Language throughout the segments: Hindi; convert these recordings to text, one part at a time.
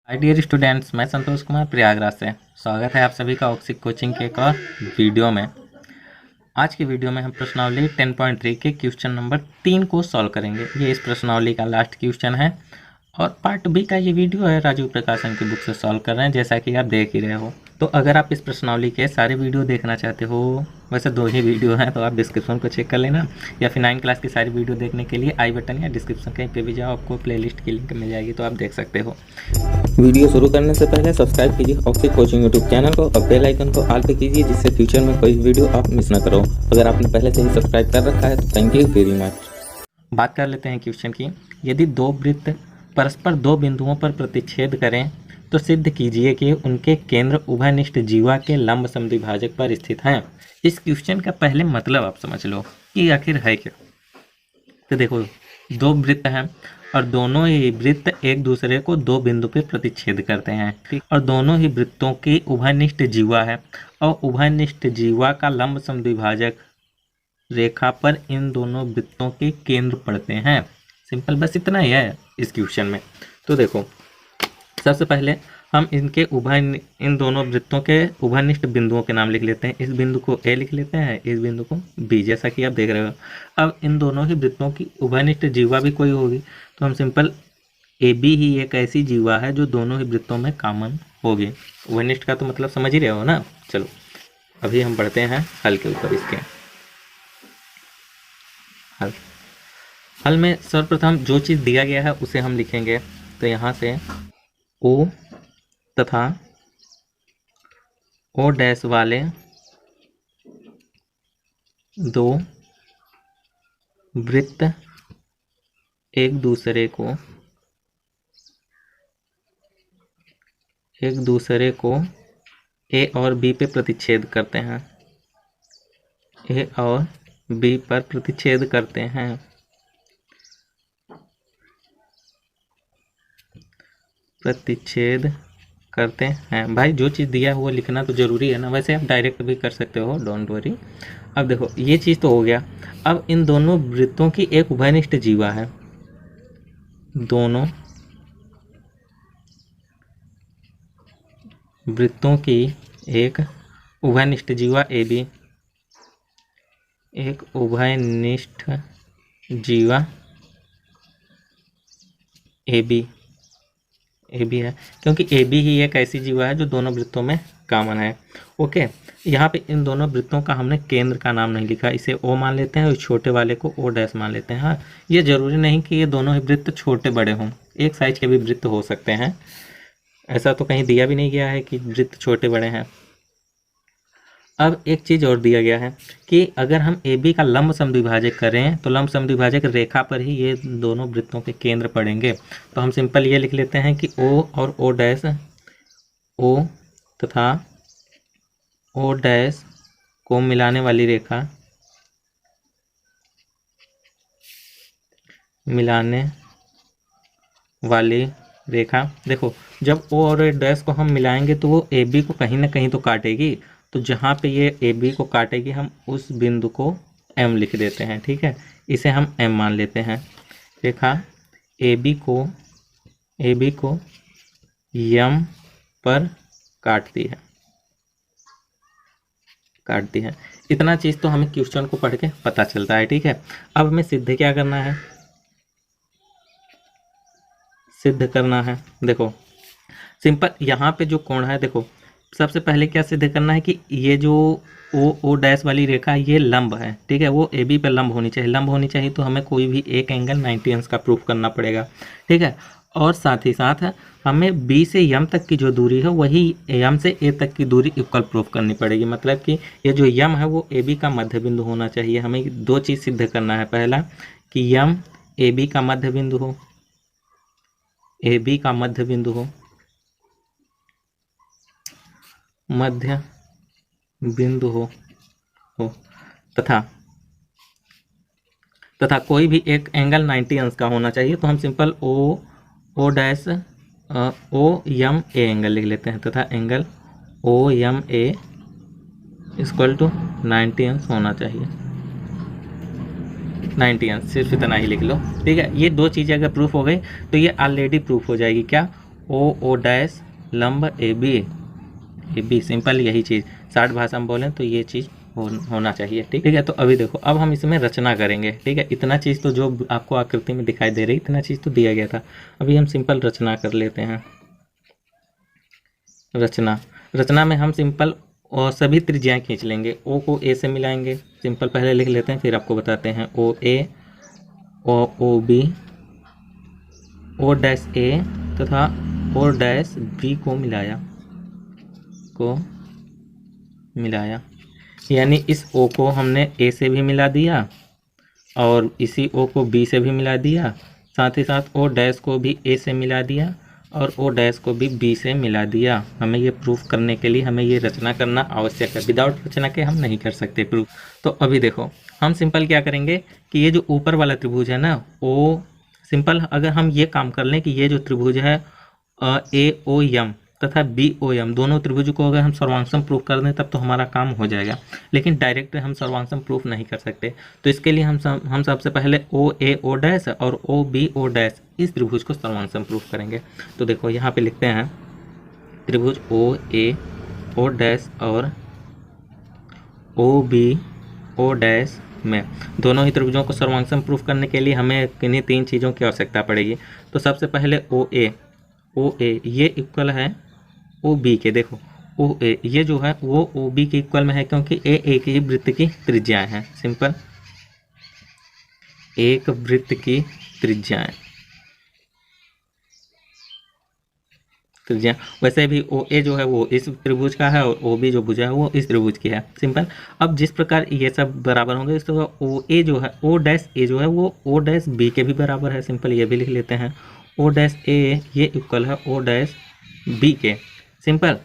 हाय डियर स्टूडेंट्स, मैं संतोष कुमार प्रयागराज से स्वागत है आप सभी का ऑक्सिक कोचिंग के एक और वीडियो में। आज की वीडियो में हम प्रश्नावली 10.3 के क्वेश्चन नंबर 3 को सॉल्व करेंगे। ये इस प्रश्नावली का लास्ट क्वेश्चन है और पार्ट बी का ये वीडियो है। राजीव प्रकाशन की बुक से सॉल्व कर रहे हैं, जैसा कि आप देख ही रहे हो। तो अगर आप इस प्रश्नावली के सारे वीडियो देखना चाहते हो, वैसे 2 ही वीडियो हैं, तो आप डिस्क्रिप्शन को चेक कर लेना, या फिर 9 क्लास की सारी वीडियो देखने के लिए आई बटन या डिस्क्रिप्शन कहीं पे भी जाओ, आपको प्लेलिस्ट की लिंक मिल जाएगी, तो आप देख सकते हो। वीडियो शुरू करने से पहले सब्सक्राइब कीजिए ऑक्सिक कोचिंग यूट्यूब चैनल को और बेल आइकन को ऑल पे कीजिए, जिससे फ्यूचर में कोई वीडियो आप मिस ना करो। अगर आपने पहले से ही सब्सक्राइब कर रखा है तो थैंक यू वेरी मच। बात कर लेते हैं क्वेश्चन की। यदि 2 वृत्त परस्पर 2 बिंदुओं पर प्रतिच्छेद करें तो सिद्ध कीजिए कि उनके केंद्र उभयनिष्ठ जीवा के लंब समद्विभाजक पर स्थित हैं। इस क्वेश्चन का पहले मतलब आप समझ लो कि आखिर है क्या। तो देखो, 2 वृत्त हैं और दोनों ही वृत्त एक दूसरे को 2 बिंदु पे प्रतिच्छेद करते हैं, ठीक। और दोनों ही वृत्तों की उभयनिष्ठ जीवा है और उभयनिष्ठ जीवा का लंब समद्विभाजक रेखा पर इन दोनों वृत्तों के केंद्र पड़ते हैं। सिंपल, बस इतना ही है इस क्वेश्चन में। तो देखो, सबसे पहले हम इन दोनों वृत्तों के उभयनिष्ठ बिंदुओं के नाम लिख लेते हैं। इस बिंदु को ए लिख लेते हैं, इस बिंदु को बी, जैसा कि आप देख रहे हो। अब इन दोनों ही वृत्तों की उभयनिष्ठ जीवा भी कोई होगी, तो हम सिंपल ए बी ही एक ऐसी जीवा है जो दोनों ही वृत्तों में कॉमन होगी। उभयनिष्ठ का तो मतलब समझ ही रहे हो ना। चलो, अभी हम बढ़ते हैं हल के ऊपर। इसके हल में सर्वप्रथम जो चीज़ दिया गया है उसे हम लिखेंगे। तो यहाँ से ओ तथा ओ डैश वाले 2 वृत्त एक दूसरे को ए और बी पे प्रतिच्छेद करते हैं। ए और बी पर प्रतिच्छेद करते हैं। भाई, जो चीज़ दिया है वो लिखना तो ज़रूरी है ना। वैसे आप डायरेक्ट भी कर सकते हो, डोंट वरी। अब देखो, ये चीज़ तो हो गया। अब इन दोनों वृत्तों की एक उभयनिष्ठ जीवा है। दोनों वृत्तों की एक उभयनिष्ठ जीवा ए बी, एक उभयनिष्ठ जीवा ए बी है, क्योंकि ए बी ही एक ऐसी जीवा है जो दोनों वृत्तों में कॉमन है। ओके, यहाँ पे इन दोनों वृत्तों का हमने केंद्र का नाम नहीं लिखा, इसे ओ मान लेते हैं और छोटे वाले को ओ डैश मान लेते हैं। हाँ, ये जरूरी नहीं कि ये दोनों ही वृत्त छोटे बड़े हों, एक साइज के भी वृत्त हो सकते हैं। ऐसा तो कहीं दिया भी नहीं गया है कि वृत्त छोटे बड़े हैं। अब एक चीज़ और दिया गया है कि अगर हम ए बी का लंब समद्विभाजक करें तो लंब समद्विभाजक रेखा पर ही ये दोनों वृत्तों के केंद्र पड़ेंगे। तो हम सिंपल ये लिख लेते हैं कि ओ और ओ डैश, ओ तथा ओ डैश को मिलाने वाली रेखा, देखो, जब ओ और ए डैश को हम मिलाएंगे तो वो ए बी को कहीं ना कहीं तो काटेगी। तो जहाँ पे ये ए बी को काटेगी हम उस बिंदु को एम लिख देते हैं, ठीक है। इसे हम एम मान लेते हैं। रेखा ए बी को यम पर काटती है। इतना चीज़ तो हमें क्वेश्चन को पढ़ के पता चलता है, ठीक है। अब हमें सिद्ध क्या करना है, देखो सिंपल, यहाँ पे जो कोण है, देखो सबसे पहले क्या सिद्ध करना है कि ये जो ओ डैश वाली रेखा ये लंब है, ठीक है। वो ए बी पे लंब होनी चाहिए, तो हमें कोई भी एक एंगल 90 अंश का प्रूफ करना पड़ेगा, ठीक है। और साथ ही साथ हमें बी से यम तक की जो दूरी है वही यम से ए तक की दूरी इक्वल प्रूफ करनी पड़ेगी। मतलब कि ये जो यम है वो ए बी का मध्य बिंदु होना चाहिए। हमें 2 चीज़ सिद्ध करना है। पहला कि यम ए बी का मध्य बिंदु हो, तथा कोई भी एक एंगल 90 अंश का होना चाहिए। तो हम simple O dash O M A angle लिख लेते हैं, तथा angle O M A equal to 90 अंश होना चाहिए। 90 सिर्फ इतना ही लिख लो, ठीक है। ये 2 चीज़ें अगर प्रूफ हो गई तो ये ऑलरेडी प्रूफ हो जाएगी। क्या? ओ डैश लंब ए बी सिंपल यही चीज़ शार्ट भाषा में बोलें तो ये चीज़ होना चाहिए। ठीक है, तो अभी देखो अब हम इसमें रचना करेंगे। ठीक है, इतना चीज़ तो जो आपको आकृति में दिखाई दे रही इतना चीज़ तो दिया गया था। अभी हम सिंपल रचना कर लेते हैं। रचना में हम सिंपल और सभी त्रिज्याएं खींच लेंगे। ओ को ए से मिलाएंगे, सिंपल पहले लिख लेते हैं फिर आपको बताते हैं। ओ ए ओ बी ओ डैश ए तथा ओ डैश बी को मिलाया यानी इस ओ को हमने ए से भी मिला दिया और इसी ओ को बी से भी मिला दिया, साथ ही साथ ओ डैश को भी ए से मिला दिया और ओ डैश को भी बी से मिला दिया। हमें ये प्रूफ करने के लिए हमें ये रचना करना आवश्यक है, विदाउट रचना के हम नहीं कर सकते प्रूफ। तो अभी देखो हम सिंपल क्या करेंगे कि ये जो ऊपर वाला त्रिभुज है ना, ओ सिंपल अगर हम ये काम कर लें कि ये जो त्रिभुज है ए ओ एम तथा बी ओ एम दोनों त्रिभुज को अगर हम सर्वांगसम प्रूफ कर दें तब तो हमारा काम हो जाएगा, लेकिन डायरेक्ट हम सर्वांगसम प्रूफ नहीं कर सकते। तो इसके लिए हम सबसे पहले ओ ए ओ डैश और ओ बी ओ डैश इस त्रिभुज को सर्वांगसम प्रूफ करेंगे। तो देखो यहाँ पे लिखते हैं त्रिभुज ओ ए ओ डैश और ओ बी ओ डैश में दोनों ही त्रिभुजों को सर्वांगसम प्रूफ करने के लिए हमें किन्हीं तीन चीज़ों की आवश्यकता पड़ेगी। तो सबसे पहले ओ ए ये इक्वल है ओ बी के। देखो ओ ए ये जो है वो ओ बी के इक्वल में है क्योंकि ए एक ही वृत्त की त्रिज्याएं हैं। सिंपल एक वृत्त की त्रिज्याएं वैसे भी ओ ए जो है वो इस त्रिभुज का है और ओ बी जो भुजा है वो इस त्रिभुज की है। सिंपल अब जिस प्रकार ये सब बराबर होंगे इस तो ओ ए जो है ओ डैश ए जो है वो ओ डैश बी के भी बराबर है। सिंपल ये भी लिख लेते हैं ओ डैश ए ये इक्वल है ओ डैश बी के। सिंपल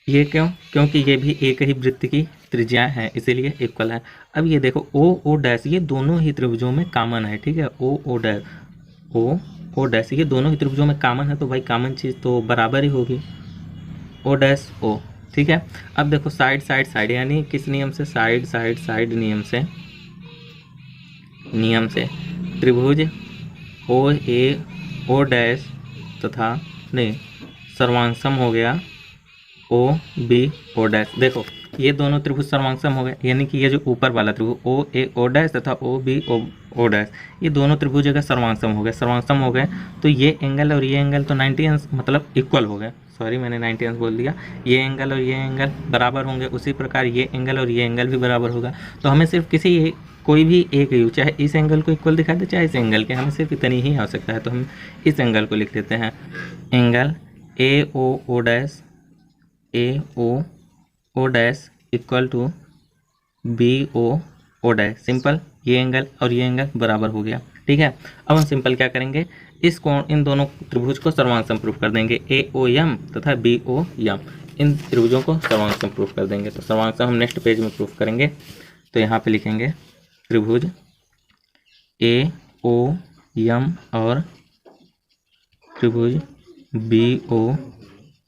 ये क्योंकि ये भी एक ही वृत्त की त्रिज्याएं हैं इसीलिए इक्वल है। अब ये देखो ओ डैश ये दोनों ही त्रिभुजों में कॉमन है। ठीक है, ओ डैश ये दोनों ही त्रिभुजों में कॉमन है तो भाई कॉमन चीज़ तो बराबर ही होगी ओ डैश ओ। ठीक है, अब देखो साइड यानी किस नियम से, साइड नियम से त्रिभुज ओ ए ओ डैश तथा नहीं सर्वांगसम हो गया ओ बी ओ डैश। देखो ये दोनों त्रिभुज सर्वांगसम हो गए यानी कि ये जो ऊपर वाला त्रिभुज ओ ए ओ डैश तथा ओ बी ओ डैश ये दोनों त्रिभुज अगर सर्वांगसम हो गए तो ये एंगल और ये एंगल तो 90 अंश मतलब इक्वल हो गए। सॉरी मैंने 90 अंश बोल दिया। ये एंगल और ये एंगल बराबर होंगे, उसी प्रकार ये एंगल और ये एंगल भी बराबर होगा। तो हमें सिर्फ कोई भी एक यू चाहे इस एंगल को इक्वल दिखा दे चाहे इस एंगल के, हमें सिर्फ इतनी ही आवश्यकता है। तो हम इस एंगल को लिख लेते हैं angle A O dash O dash equal to B O dash. Simple ये एंगल और ये एंगल बराबर हो गया। ठीक है, अब हम सिंपल क्या करेंगे इन दोनों त्रिभुज को सर्वांगसम प्रूफ कर देंगे ए ओ एम तथा बी ओ एम इन त्रिभुजों को सर्वांगसम प्रूफ कर देंगे। तो सर्वांगसम हम नेक्स्ट पेज में प्रूफ करेंगे। तो यहाँ पे लिखेंगे त्रिभुज ए ओ एम और त्रिभुज बी ओ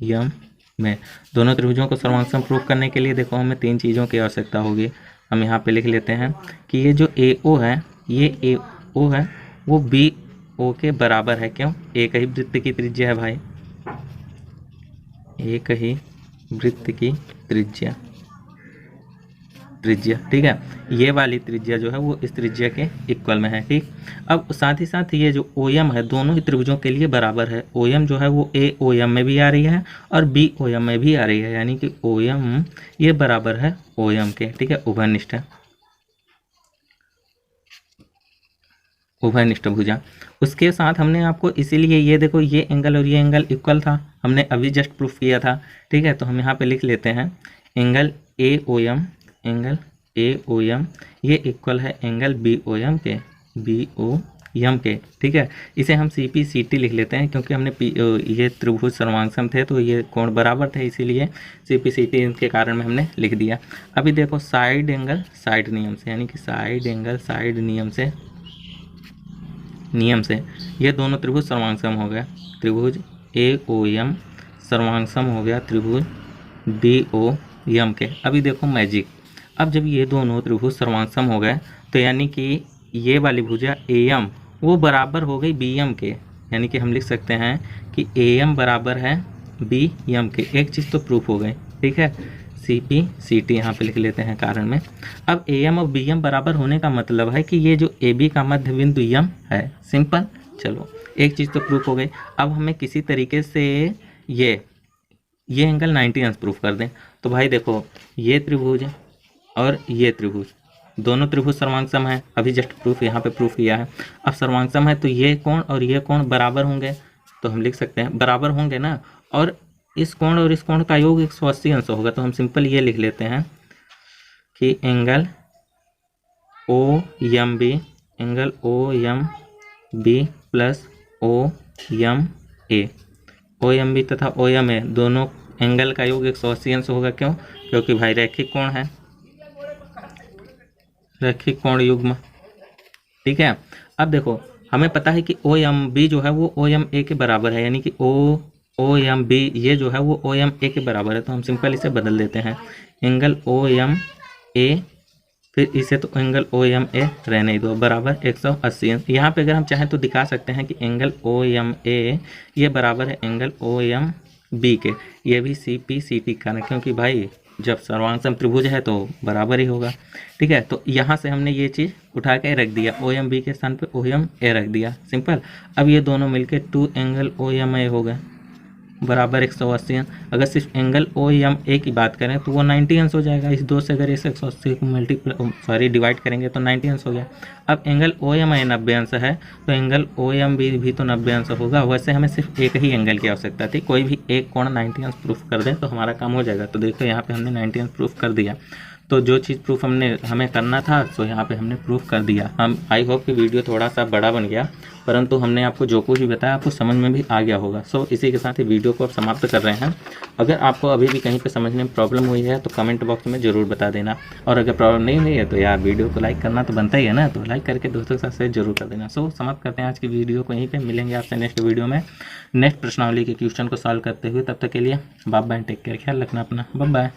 एम में दोनों त्रिभुजों को सर्वांगसम प्रूफ करने के लिए देखो हमें तीन चीज़ों की आवश्यकता होगी। हम यहाँ पे लिख लेते हैं कि ये जो ए ओ है ये ए ओ है वो बी ओ के बराबर है। क्यों? एक ही वृत्त की त्रिज्या है भाई, एक ही वृत्त की त्रिज्या। ठीक है, ये वाली त्रिज्या जो है वो इस त्रिज्या के इक्वल में है। ठीक, अब साथ ही साथ ये जो ओ एम है दोनों ही त्रिभुजों के लिए बराबर है। ओ एम जो है वो ए ओ एम में भी आ रही है और बी ओ एम में भी आ रही है, यानी कि ओ एम ये बराबर है ओ एम के। ठीक है, उभयनिष्ठ भुजा। उसके साथ हमने आपको इसीलिए ये देखो ये एंगल और ये एंगल इक्वल था, हमने अभी जस्ट प्रूफ किया था। ठीक है, तो हम यहाँ पे लिख लेते हैं एंगल ए ओ एम ये इक्वल है एंगल बी ओ एम के। ठीक है, इसे हम सी पी सी टी लिख लेते हैं क्योंकि हमने ये त्रिभुज सर्वांगसम थे तो ये कोण बराबर थे, इसीलिए सी पी सी टी के कारण में हमने लिख दिया। अभी देखो साइड एंगल साइड नियम से, यानी कि साइड एंगल साइड नियम से ये दोनों त्रिभुज सर्वांगसम हो गया। त्रिभुज ए ओ एम सर्वांगसम हो गया त्रिभुज बी ओ एम के। अभी देखो मैजिक, अब जब ये दोनों त्रिभुज सर्वांगसम हो गए तो यानी कि ये वाली भुजा ए एम वो बराबर हो गई बी एम के। यानी कि हम लिख सकते हैं कि AM बराबर है BM के। एक चीज़ तो प्रूफ हो गई, ठीक है। CP CT यहाँ पे लिख लेते हैं कारण में। अब AM और BM बराबर होने का मतलब है कि ये जो AB का मध्य बिंदु M है। सिंपल। चलो एक चीज़ तो प्रूफ हो गई। अब हमें किसी तरीके से ये एंगल 90 अंश प्रूफ कर दें। तो भाई देखो, ये त्रिभुज और ये त्रिभुज, दोनों त्रिभुज सर्वांगसम है। अभी जस्ट प्रूफ यहाँ पे प्रूफ किया है। अब सर्वांगसम है तो ये कोण और ये कोण बराबर होंगे, तो हम लिख सकते हैं बराबर होंगे ना। और इस कोण और इस कोण का योग 180 अंश होगा, तो हम सिंपल ये लिख लेते हैं कि angle OMB plus OMA, OMB तथा OMA दोनों एंगल का योग 180 अंश होगा। क्यों? क्योंकि भाई रैखिक कोण है, रैखिक कोण युग्म, ठीक है। अब देखो हमें पता है कि OMB जो है वो OMA के बराबर है, यानी कि OMB ये जो है वो OMA के बराबर है। तो हम सिंपल इसे बदल देते हैं, एंगल OMA, फिर इसे तो एंगल OMA रहने ही दो, बराबर 180 अंश। यहाँ पे अगर हम चाहें तो दिखा सकते हैं कि एंगल OMA ये बराबर है एंगल OMB के। ये भी CP CT का ना, क्योंकि भाई जब सर्वांगसम त्रिभुज है तो बराबर ही होगा, ठीक है। तो यहाँ से हमने ये चीज़ उठा के रख दिया, OMB के स्थान पे OMA रख दिया, सिंपल। अब ये दोनों मिलके 2 एंगल OMA हो गए बराबर 180 अंश। अगर सिर्फ एंगल OMA की बात करें तो वो 90 अंश हो जाएगा। इस 2 से अगर इस 180 को डिवाइड करेंगे तो 90 अंश हो गया। अब एंगल OMA 90 अंश है तो एंगल OMB भी तो 90 अंश होगा। वैसे हमें सिर्फ एक ही एंगल की आवश्यकता थी, कोई भी एक कोण 90 अंश प्रूफ कर दें तो हमारा काम हो जाएगा। तो देखो यहाँ पे हमने 90 अंश प्रूफ कर दिया। तो जो चीज़ प्रूफ हमें करना था तो यहाँ पे हमने प्रूफ कर दिया। हम आई होप कि वीडियो थोड़ा सा बड़ा बन गया, परंतु हमने आपको जो कुछ भी बताया आपको समझ में भी आ गया होगा। सो इसी के साथ ही वीडियो को अब समाप्त कर रहे हैं। अगर आपको अभी भी कहीं पे समझने में प्रॉब्लम हुई है तो कमेंट बॉक्स में ज़रूर बता देना, और अगर प्रॉब्लम नहीं हुई है तो यार वीडियो को लाइक करना तो बनता ही है ना, तो लाइक करके दोस्तों के साथ शेयर जरूर कर देना। सो समाप्त करते हैं आज की वीडियो को यहीं पर। मिलेंगे आपसे नेक्स्ट वीडियो में नेक्स्ट प्रश्नावली के क्वेश्चन को सॉल्व करते हुए। तब तक के लिए बाय बाय, टेक केयर, ख्याल रखना अपना, बाय बाय।